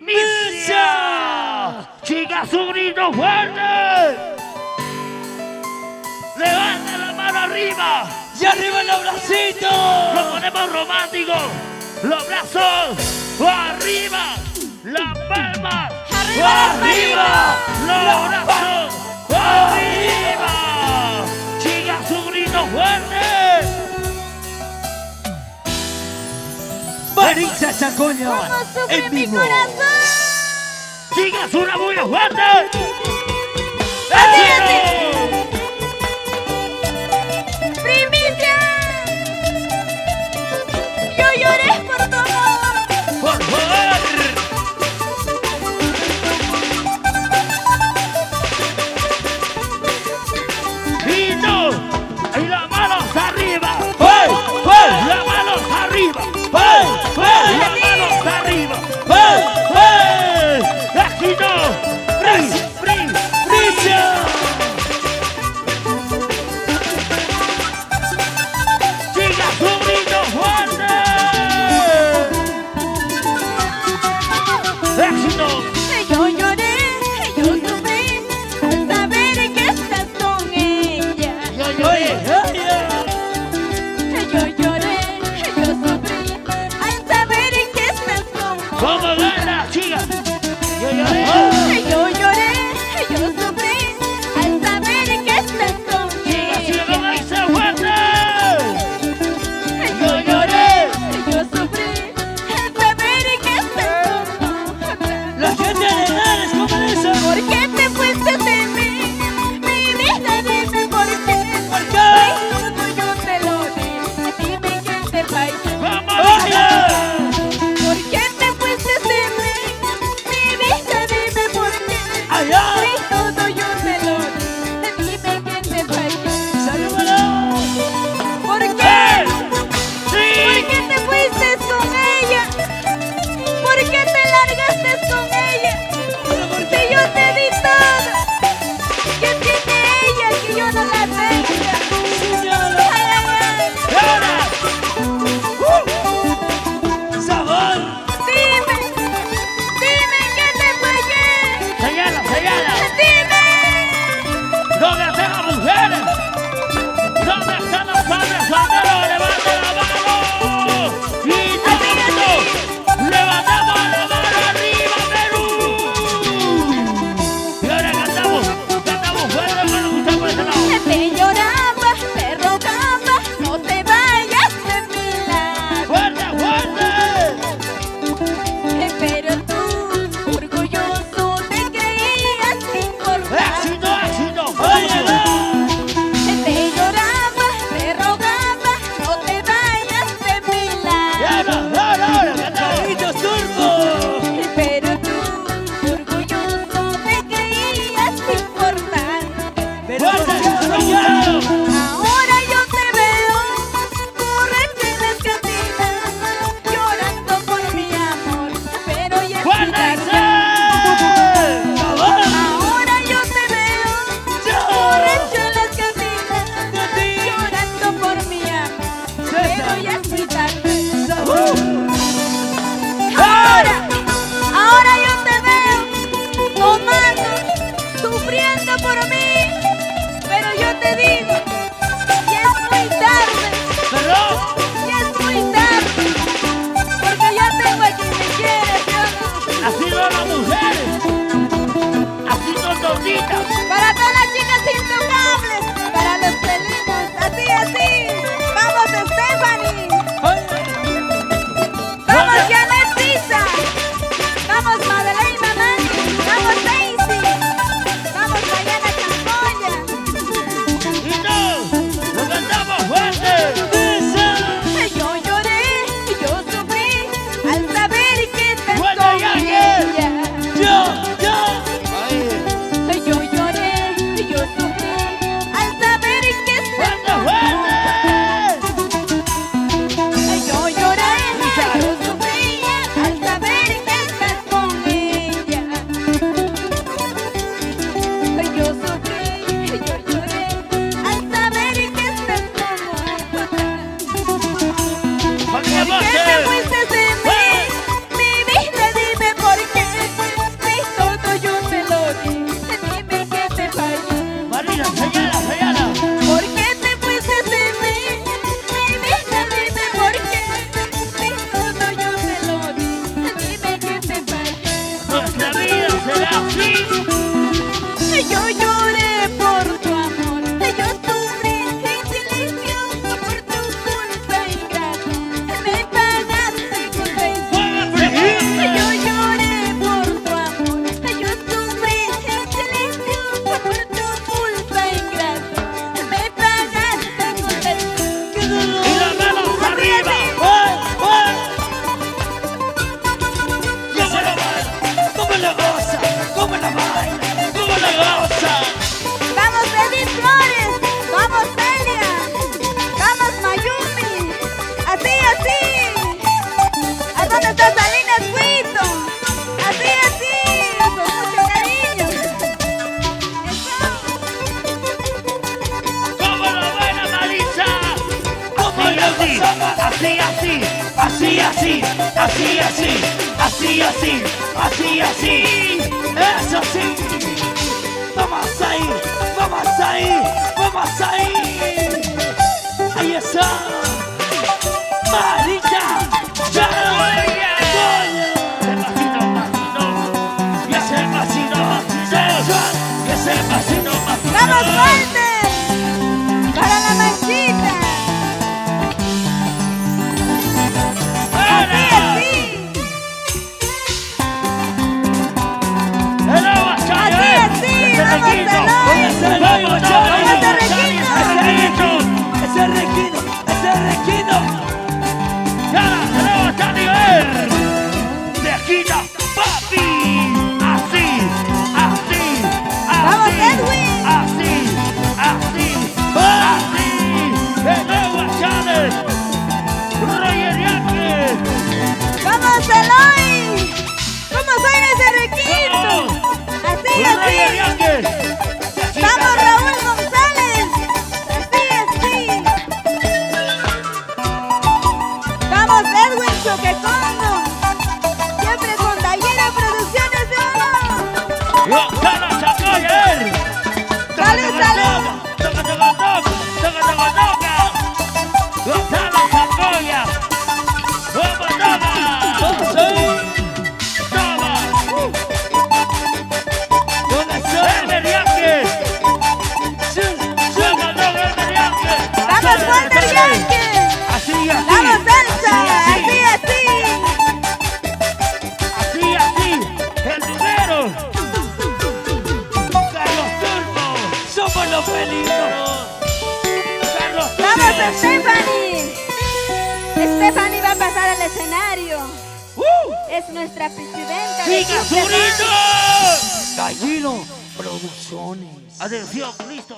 primicia. Chicas, un grito fuerte. Levanta la mano arriba. ¡Y arriba los bracitos! Lo ponemos romántico. Los brazos arriba. Las palmas ¡Arriba, Los brazos arriba. Chicas, un grito fuerte. Marisa Chacoña, ¿Cómo sufre en mi vivo. corazón? Chicas, una bulla fuerte. ¡Así, ¡Éxito! ¡Primicia! Yo lloré por tu amor. Por favor. Grito. Y las manos arriba. ¡Hey! ¡Hey! Las manos arriba. ¡Hey! ¡Hey! Las manos arriba. ¡Hey! ¡Hey! Éxito. ¡Primicia! Chicas, un grito fuerte. Éxito. Yo lloré, yo sufrí al saber que estás con ella. Yo ¡Oye! lloré. Yo lloré, yo sufrí al saber que estás con ¿Cómo gana, chicas? Yo lloré. Yo lloré, yo sufrí al saber que estás con Chicas, y luego ella. dice fuerte. Yo lloré, yo sufrí al saber que estás con otra. ¡La gente de Henares, ¿cómo dice? ¿Por qué te fuiste de mí? Mi vida, dime por qué. ¿Por qué? Todo yo te lo di, dime quién te falló. ¡Vamos, ¡Oye! ¿Por qué te fuiste de mí? Mi vida, dime por qué. ¡Allá! Todo yo te lo di, dime quién te falló. ¡Salúdalo! ¿Por qué? ¿Por ¡Sí! qué te fuiste con ella? ¿Por qué te largaste con ella? Si yo te di todo, ¿qué tiene ella que yo no la tenga? ¡Señala! Ay, ay, ay. ¡Ahora! ¡Sabor! Dime que te fallé. ¡Señala, señala! Dime. ¿Dónde están las mujeres? ¿Dónde están los hombres solteros? ¡Levanten la mano! ¡Y todos! ¡Levantamos la mano arriba, Perú! Y ahora cantamos fuerte para escuchar por ese lado. Te lloraba, te rogaba, no te vayas de mi lado. ¡Fuerte, fuerte! Pero tú, orgulloso, te creías importante. ¡Éxito, éxito! ¡Oye! Te lloraba, te rogaba, no te vayas de mi lado. ¡Ahora, cantamos! ¡Carlitos Turbo! Pero tú, orgulloso, te creías importante. ¡Pero ¡Fuerte, demasiado! Ahora yo te veo correrte en las cantinas, llorando por mi amor, pero ya es muy ¡Fuerte! tarde. Ahora yo te veo correrte en las cantinas, llorando por mi amor, pero ya es muy tarde. Ahora yo te veo tomando, sufriendo por mí, pero yo te digo, ya es muy tarde, ¡Perdón! ya es muy tarde, porque ya tengo a quien me quiere, ¿sí o no? Así son las mujeres. Así son tortitas. Para todas las chicas intocables, para los felinos, así, así. ¡Vamos, Stephanie! ¡Vamos, Janet Pizza! así, así, así, así, así, así, así, así, así, así. Eso sí. Vamos a ir, vamos a ir, vamos a ir. Ahí está. Marita, ya lo oye. Ese pasito, y ese pasito, y ese pasito, ¡Vamos fuerte! ¡Para la manchita! ¡Así, así! Ese requino, ese requino. Papi, así, así, ¡Vamos, así, Edwin! así, así, así, de nuevo a Chávez, Roger Yankee, ¡Vamos, Eloy! ¿Cómo suena ese requinto? Así, Roger así. Yankee, ¡Vamos, Raúl González! Así, así. ¡Vamos, Edwin Choquecondo! Siempre con Dayera Producciones de Oro. Roxana Chacoyer, ¡Salud, salud! toca, toca, toca, toca, toca, toca, Roxana Chacoya, vamos, toca, Vamos ahí. toma, Con eso. Roger Yankee, toca, toca, Roger Yankee, ¡Vamos, Walter Yankee! así, así, ¡Vamos, Elsa! así, ¡Así, así! así, así, el primero, Carlos Turbo, Somos los felinos. Carlos ¡Vamos, Turbo. Stephanie! Stephanie va a pasar al escenario. Es nuestra presidenta. de ¡Siga Club de Zurito! Gallino Producciones. Atención, listo.